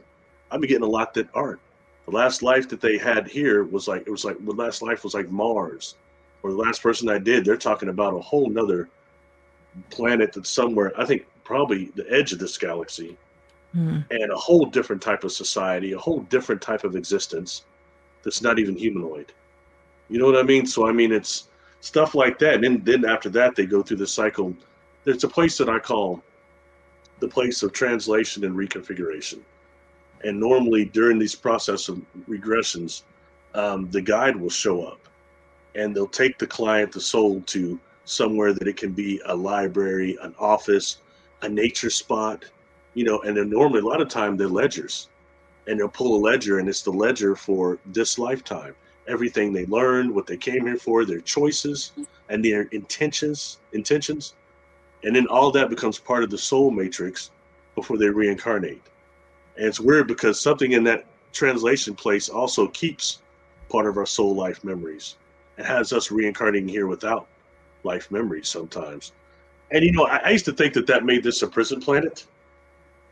I've been getting a lot that aren't. The last life that they had here was like, the last life was like Mars, or the last person I did, they're talking about a whole nother planet that's somewhere, I think probably the edge of this galaxy, and a whole different type of society, a whole different type of existence that's not even humanoid. You know what I mean? So, I mean, it's stuff like that. And then after that, they go through the cycle. There's a place that I call the place of translation and reconfiguration. And normally during these process of regressions, the guide will show up and they'll take the client, the soul, to somewhere that it can be a library, an office, a nature spot, you know, and then normally a lot of time they're ledgers, and they'll pull a ledger, and it's the ledger for this lifetime. Everything they learned, what they came here for, their choices and their intentions. And then all that becomes part of the soul matrix before they reincarnate. And it's weird because something in that translation place also keeps part of our soul life memories and has us reincarnating here without life memories sometimes. And, you know, I used to think that made this a prison planet,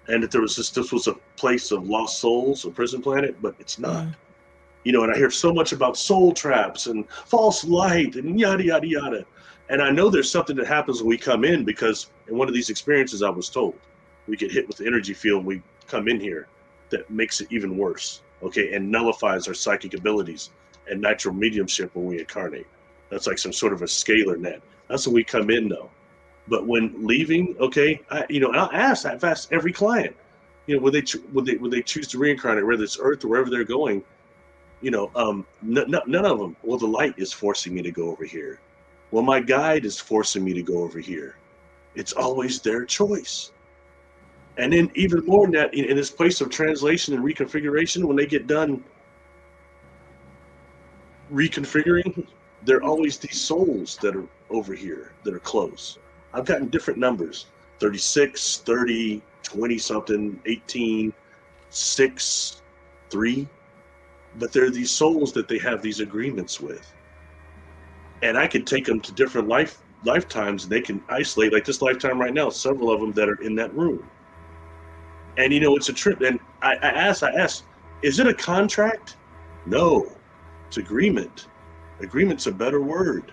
and that this was a place of lost souls, a prison planet, but it's not. You know, and I hear so much about soul traps and false light and yada, yada, yada. And I know there's something that happens when we come in, because in one of these experiences I was told we get hit with the energy field when we come in here that makes it even worse, okay, and nullifies our psychic abilities and natural mediumship when we incarnate. That's like some sort of a scalar net. That's when we come in, though. But when leaving, okay, I've asked every client, you know, would they choose to reincarnate, whether it's Earth or wherever they're going, you know, none of them. Well, the light is forcing me to go over here. Well, my guide is forcing me to go over here. It's always their choice. And then even more than that, in this place of translation and reconfiguration, when they get done reconfiguring, there are always these souls that are over here that are close. I've gotten different numbers: 36, 30, 20 something, 18, 6, 3. But there are these souls that they have these agreements with. And I can take them to different lifetimes, and they can isolate, like this lifetime right now, several of them that are in that room. And, you know, it's a trip. And I asked, is it a contract? No, it's agreement. Agreement's a better word.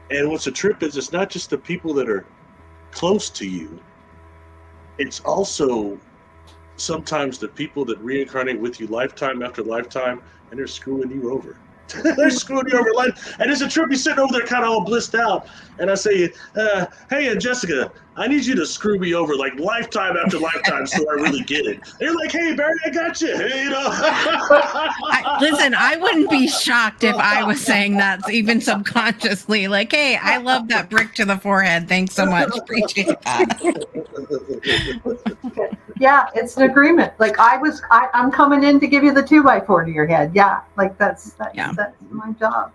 And what's a trip is, it's not just the people that are close to you. It's also sometimes the people that reincarnate with you lifetime after lifetime, and they're screwing you over. They're screwing you over life. And it's a trip. You're sitting over there kind of all blissed out. And I say, hey, Jessica, I need you to screw me over like lifetime after lifetime so I really get it. And you're like, hey, Barry, I got you. Hey, you know. Listen, I wouldn't be shocked if I was saying that even subconsciously. Like, hey, I love that brick to the forehead. Thanks so much. Appreciate that. Okay. Yeah, it's an agreement. Like I'm coming in to give you the 2x4 to your head. Yeah, like that's my job.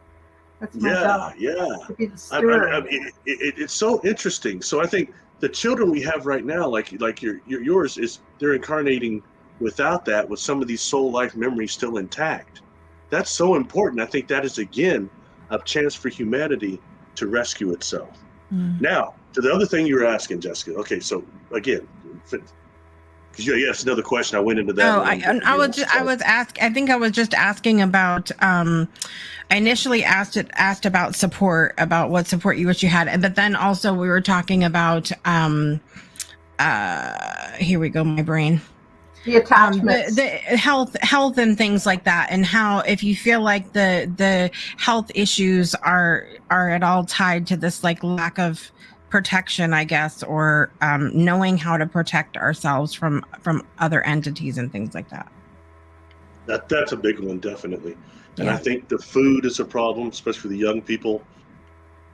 That's my job. Yeah. To be the steward. It's so interesting. So I think the children we have right now, like yours, is they're incarnating without that, with some of these soul life memories still intact. That's so important. I think that is, again, a chance for humanity to rescue itself. Now, to the other thing you were asking, Jessica. Okay, so again, because you asked another question, I went into that. I was just asking about. I initially asked about support, about what support you wish you had, but then also we were talking about. Here we go, my brain. The attachments, the health and things like that, and how if you feel like the health issues are at all tied to this like lack of protection, I guess, or knowing how to protect ourselves from other entities and things like that. That's a big one, definitely. And I think the food is a problem, especially for the young people.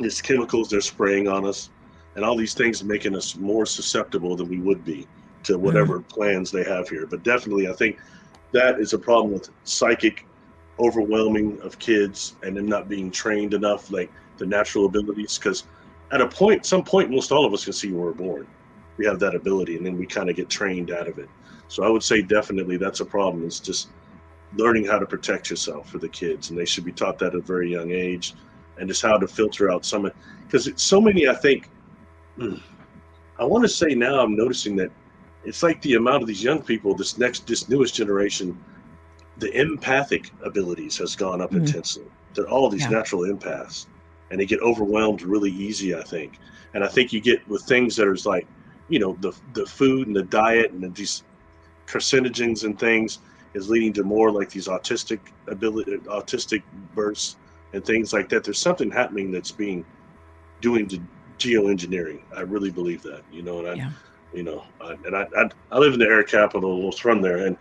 These chemicals they're spraying on us, and all these things making us more susceptible than we would be to whatever plans they have here. But definitely, I think that is a problem with psychic overwhelming of kids and them not being trained enough, like the natural abilities. Because at some point, most all of us can see when we're born. We have that ability, and then we kind of get trained out of it. So I would say definitely that's a problem. It's just learning how to protect yourself for the kids, and they should be taught that at a very young age, and just how to filter out some, because so many, I think, I want to say now I'm noticing that it's like the amount of these young people, this newest generation, the empathic abilities has gone up intensely. They're all these natural empaths, and they get overwhelmed really easy, I think. And I think you get with things that are like, the food and the diet and these carcinogens and things is leading to more like these autistic bursts and things like that. There's something happening that's doing to geoengineering. I really believe that, I live in the air capital, was from there, and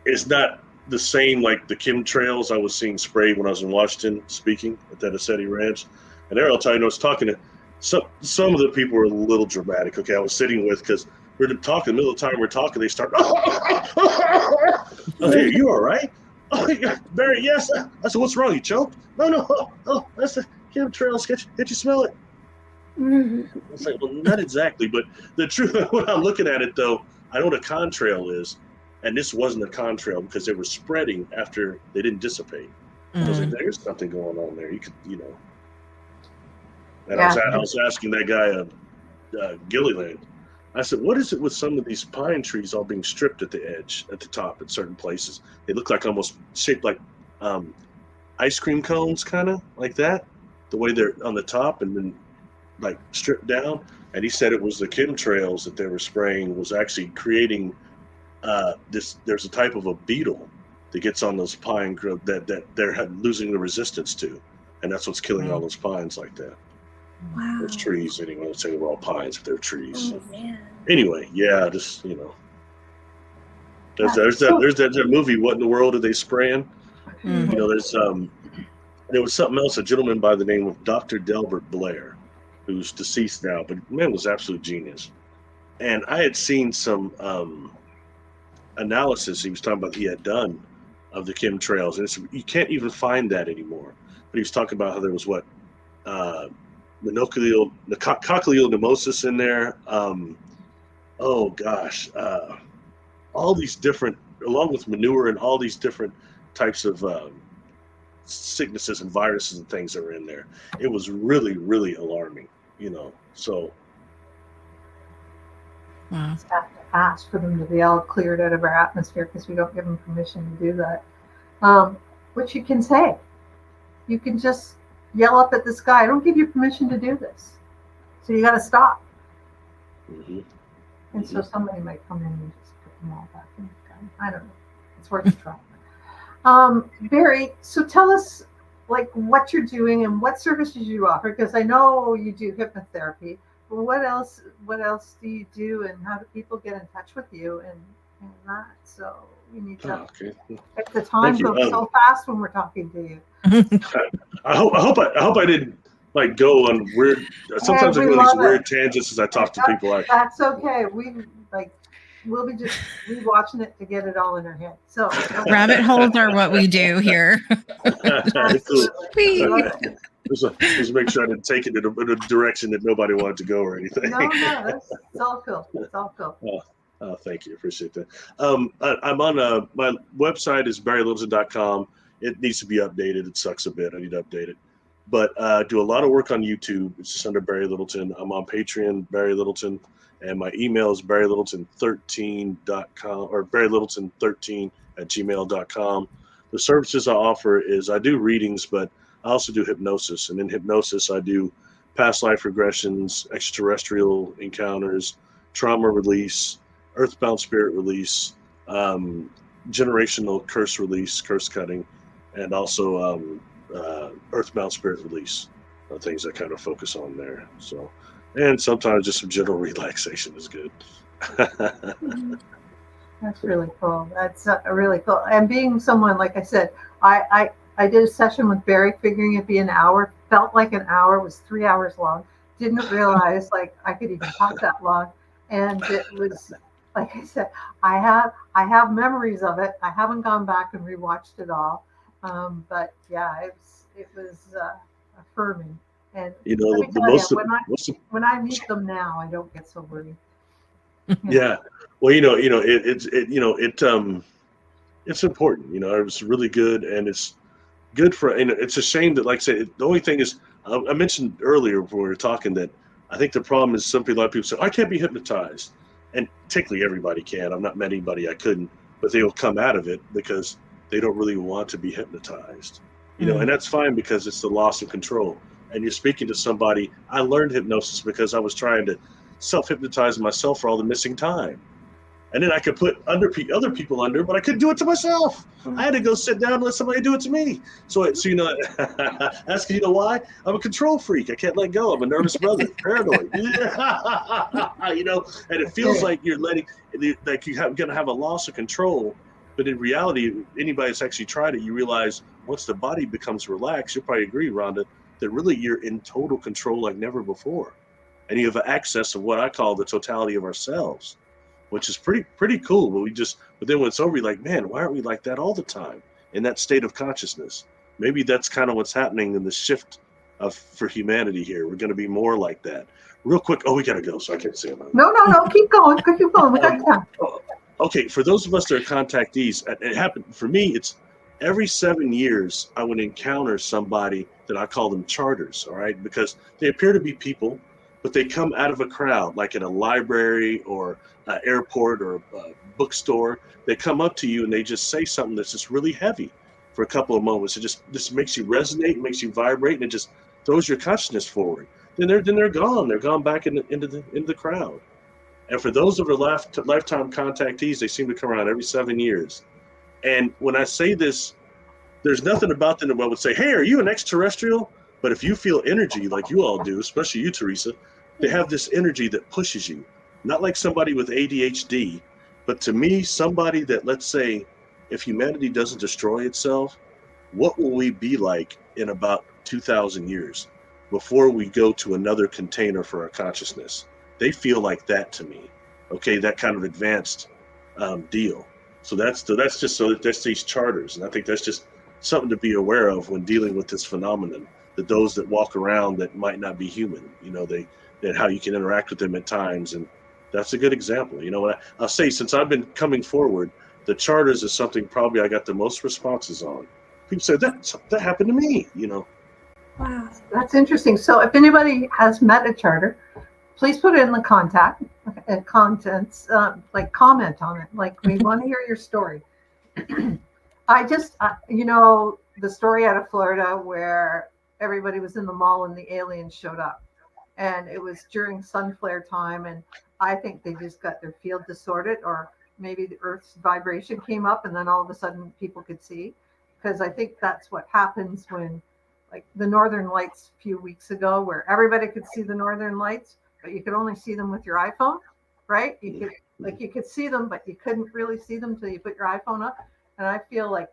it's not the same like the chemtrails I was seeing sprayed when I was in Washington speaking at that S7E Ranch. And there, I'll tell you, I was talking to some of the people were a little dramatic. Okay, I was sitting with, because we're talking, in the middle of the time we're talking, they start, okay, you all right? Oh, yeah, Barry, yes. I said, what's wrong? You choked? No. Oh, that's the chemtrails. Can't you smell it? I was like, well, not exactly, but the truth, when I'm looking at it though, I know what a contrail is, and this wasn't a contrail because they were spreading after they didn't dissipate. I was like, there's something going on there. You could, And I was asking that guy, Gilliland, I said, what is it with some of these pine trees all being stripped at the edge, at the top, at certain places? They look like almost shaped like ice cream cones, kind of like that, the way they're on the top and then like stripped down. And he said it was the chemtrails that they were spraying was actually creating there's a type of a beetle that gets on those pine that they're losing the resistance to. And that's what's killing all those pines like that. Wow. Those trees, anyway. Let's say they're all pines, but they're trees. Oh, man. Anyway, just there's that movie. What in the world are they spraying? There's there was something else. A gentleman by the name of Dr. Delbert Blair, who's deceased now, but man was absolute genius. And I had seen some analysis he was talking about he had done of the chemtrails, and you can't even find that anymore. But he was talking about how there was cochlear pneumosis in there. All these different, along with manure and all these different types of sicknesses and viruses and things that were in there. It was really, really alarming, so. Wow. Just have to ask for them to be all cleared out of our atmosphere because we don't give them permission to do that. Which you can say. You can just yell up at the sky, I don't give you permission to do this. So you got to stop. And so somebody might come in and just put them all back in the gun. I don't know. It's worth a try. Barry, so tell us like what you're doing and what services you offer, because I know you do hypnotherapy. But what else do you do, and how do people get in touch with you and that? So we need to. At the time goes so fast when we're talking to you. I hope I didn't like go on weird. Sometimes I go on these weird tangents as I talk to people. That's okay. We'll be just rewatching it to get it all in our head. So rabbit holes are what we do here. Just make sure I didn't take it in a direction that nobody wanted to go or anything. No, it's all cool. It's all cool. Thank you. Appreciate that. I'm on my website is barrylittleton.com. It needs to be updated. It sucks a bit. I need to update it. But I do a lot of work on YouTube. It's just under Barry Littleton. I'm on Patreon, Barry Littleton. And my email is barrylittleton13.com or barrylittleton13@gmail.com. The services I offer is I do readings, but I also do hypnosis. And in hypnosis, I do past life regressions, extraterrestrial encounters, trauma release, earthbound spirit release, generational curse release, curse cutting, and also earthbound spirit release, things I kind of focus on there. So, and sometimes just some general relaxation is good. That's really cool. That's really cool. And being someone, like I said, I did a session with Barry, figuring it'd be an hour. Felt like an hour, was 3 hours long. Didn't realize like I could even talk that long. And it was, like I said, I have memories of it. I haven't gone back and rewatched it all. But yeah, it was affirming. And when I meet them now, I don't get so worried. Yeah. Well, it's important. It's really good, and it's good for. It's a shame that, like I said, the only thing is, I mentioned earlier when we were talking that I think the problem is a lot of people say, I can't be hypnotized. And technically everybody can. I've not met anybody I couldn't, but they will come out of it because they don't really want to be hypnotized. And that's fine because it's the loss of control. And you're speaking to somebody. I learned hypnosis because I was trying to self-hypnotize myself for all the missing time. And then I could put other people under, but I couldn't do it to myself. I had to go sit down and let somebody do it to me. So ask why? I'm a control freak. I can't let go. I'm a nervous brother, paranoid. And it feels like you're gonna have a loss of control. But in reality, anybody that's actually tried it, you realize once the body becomes relaxed, you'll probably agree, Rhonda, that really you're in total control like never before. And you have access of what I call the totality of ourselves, which is pretty cool. But then when it's over, you're like, man, why aren't we like that all the time in that state of consciousness? Maybe that's kind of what's happening in the shift for humanity here. We're going to be more like that. Real quick. Oh, we got to go, so I can't say it. No. Keep going. Keep going. We got time. Okay, for those of us that are contactees, it happened for me. It's every 7 years I would encounter somebody that I call them charters, all right? Because they appear to be people, but they come out of a crowd, like in a library or an airport or a bookstore. They come up to you and they just say something that's just really heavy for a couple of moments. It just makes you resonate, makes you vibrate, and it just throws your consciousness forward. Then they're gone. They're gone back into the crowd. And for those of our lifetime contactees, they seem to come around every 7 years. And when I say this, there's nothing about them that would say, hey, are you an extraterrestrial? But if you feel energy like you all do, especially you, Teresa, they have this energy that pushes you. Not like somebody with ADHD, but to me, somebody that, let's say, if humanity doesn't destroy itself, what will we be like in about 2,000 years before we go to another container for our consciousness? They feel like that to me. Okay, that kind of advanced deal. So that's these charters, and I think that's just something to be aware of when dealing with this phenomenon. That those that walk around that might not be human, that how you can interact with them at times, and that's a good example. I'll say, since I've been coming forward, the charters is something probably I got the most responses on. People say that happened to me. Wow, that's interesting. So if anybody has met a charter, please put it in the contents, like comment on it. Like, we want to hear your story. I just, the story out of Florida where everybody was in the mall and the aliens showed up, and it was during sun flare time. And I think they just got their field distorted, or maybe the Earth's vibration came up and then all of a sudden people could see. Because I think that's what happens when, like, the Northern Lights a few weeks ago, where everybody could see the Northern Lights, but you could only see them with your iPhone, right? You could see them, but you couldn't really see them until you put your iPhone up. And I feel like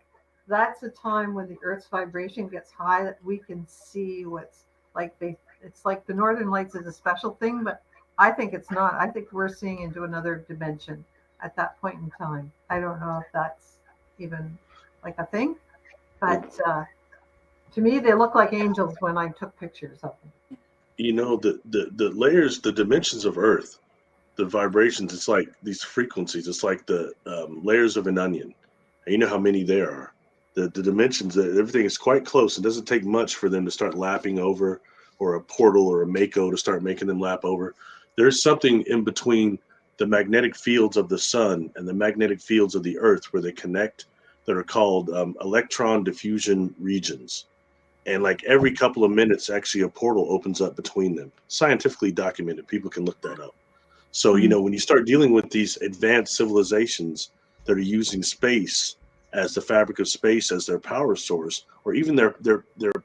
that's a time when the Earth's vibration gets high, that we can see what's like it's like the Northern Lights is a special thing, but I think it's not. I think we're seeing into another dimension at that point in time. I don't know if that's even like a thing, but to me, they look like angels when I took pictures of them. The layers, the dimensions of Earth, the vibrations, it's like these frequencies. It's like the layers of an onion. And you know how many there are. The dimensions, everything is quite close. It doesn't take much for them to start lapping over, or a portal or a Mako to start making them lap over. There's something in between the magnetic fields of the sun and the magnetic fields of the Earth where they connect, that are called electron diffusion regions. And like every couple of minutes, actually a portal opens up between them. Scientifically documented. People can look that up. So, when you start dealing with these advanced civilizations that are using space as the fabric of space as their power source, or even their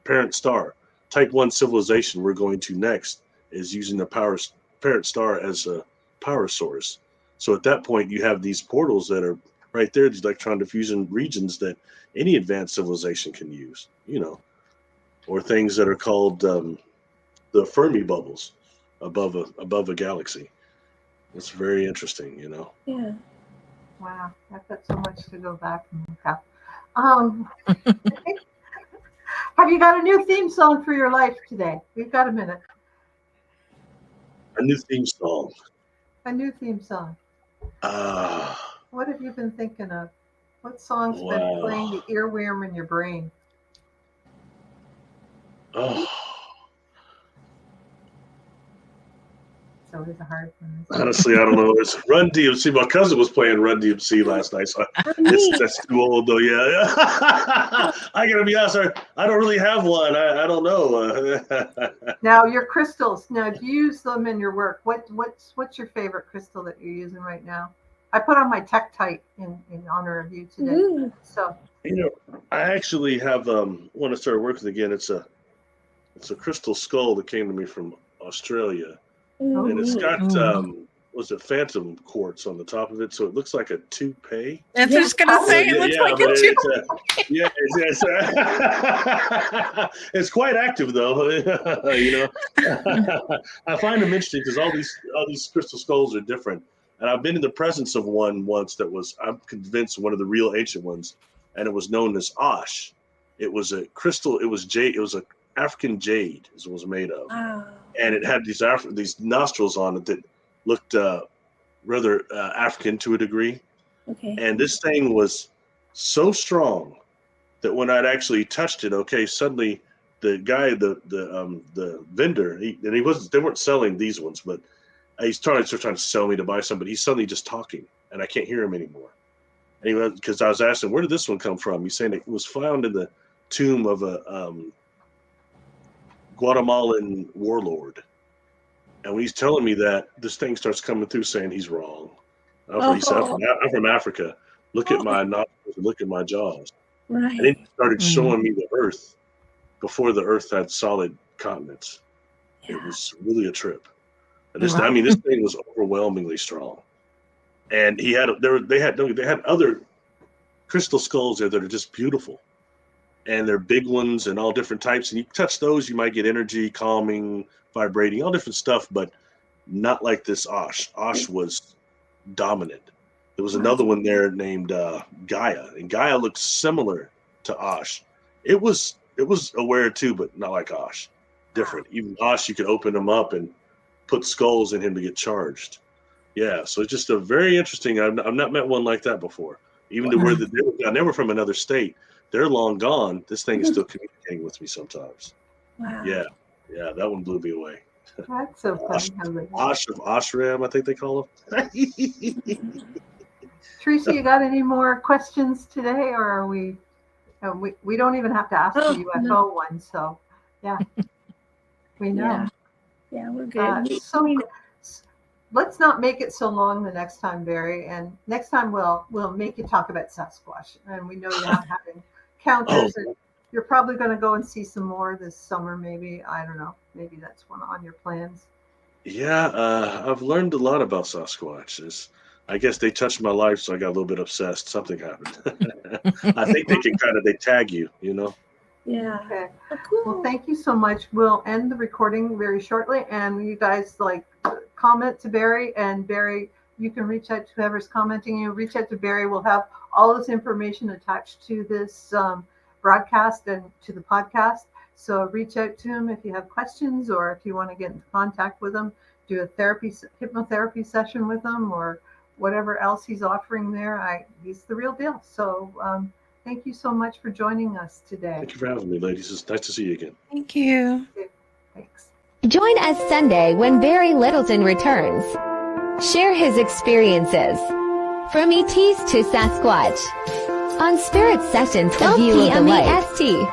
parent star, type 1 civilization we're going to next is using the parent star as a power source. So at that point, you have these portals that are right there, these electron diffusion regions that any advanced civilization can use, or things that are called the Fermi bubbles above a galaxy. It's very interesting, yeah. Wow, I've got so much to go back and look at. Have you got a new theme song for your life today? We've got a minute. A new theme song. A new theme song. What have you been thinking of? What song's been playing the earworm in your brain? It's always a hard one. Honestly, I don't know. It's Run DMC. My cousin was playing Run DMC last night, so that's too old though. Yeah, I gotta be honest. I don't really have one. I don't know. Now your crystals. Now, do you use them in your work? What's your favorite crystal that you're using right now? I put on my Tektite in honor of you today. Ooh. So I actually have when I started working again. It's a crystal skull that came to me from Australia. And it's got was it phantom quartz on the top of it, so it looks like a toupee. That's what I was gonna say. It looks like a toupee. It's quite active though. I find them interesting because all these crystal skulls are different. And I've been in the presence of one once that was, I'm convinced, one of the real ancient ones, and it was known as Ash. It was a crystal. It was jade. It was a African jade, is what it was made of. Wow. And it had these nostrils on it that looked rather African to a degree. Okay. And this thing was so strong that when I'd actually touched it, suddenly the guy, the vendor, they weren't selling these ones, but he's trying to sell me to buy some, but he's suddenly just talking, and I can't hear him anymore. And because I was asking, where did this one come from? He's saying it was found in the tomb of a Guatemalan warlord. And when he's telling me that, this thing starts coming through saying he's wrong. He said, I'm from Africa. Look at my nostrils, look at my jaws. Right. And then he started showing me the earth before the earth had solid continents. Yeah. It was really a trip. And this thing was overwhelmingly strong. And they had other crystal skulls there that are just beautiful. And they're big ones and all different types. And you touch those, you might get energy, calming, vibrating, all different stuff, but not like this Ash. Ash was dominant. There was another one there named Gaia, and Gaia looked similar to Ash. It was aware too, but not like Ash. Different. Even Ash, you could open him up and put skulls in him to get charged. Yeah, so it's just a very interesting. I've not met one like that before. Even to where they were from another state. They're long gone. This thing is still communicating with me sometimes. Wow. Yeah, that one blew me away. That's so funny. Ash of Ashram, I think they call him. Teresa, you got any more questions today, or are we don't even have to ask the UFO one, so yeah. We know. Yeah, we're good. So let's not make it so long the next time, Barry. And next time we'll make you talk about Sasquatch. And we know you're not having encounters, and you're probably going to go and see some more this summer. Maybe, I don't know. Maybe that's one on your plans. Yeah, I've learned a lot about Sasquatch. I guess they touched my life, so I got a little bit obsessed. Something happened. I think they tag you, Yeah. Okay. Oh, cool. Well, thank you so much. We'll end the recording very shortly, and you guys comment to Barry, and Barry, you can reach out to whoever's commenting. You reach out to Barry. We'll have all this information attached to this broadcast and to the podcast. So reach out to him if you have questions, or if you want to get into contact with him, do a hypnotherapy session with him, or whatever else he's offering there. He's the real deal. So thank you so much for joining us today. Thank you for having me, ladies. It's nice to see you again. Thank you. Thanks. Join us Sunday when Barry Littleton returns. Share his experiences. From ETs to Sasquatch. On Spirit Session, 12 p.m. EST.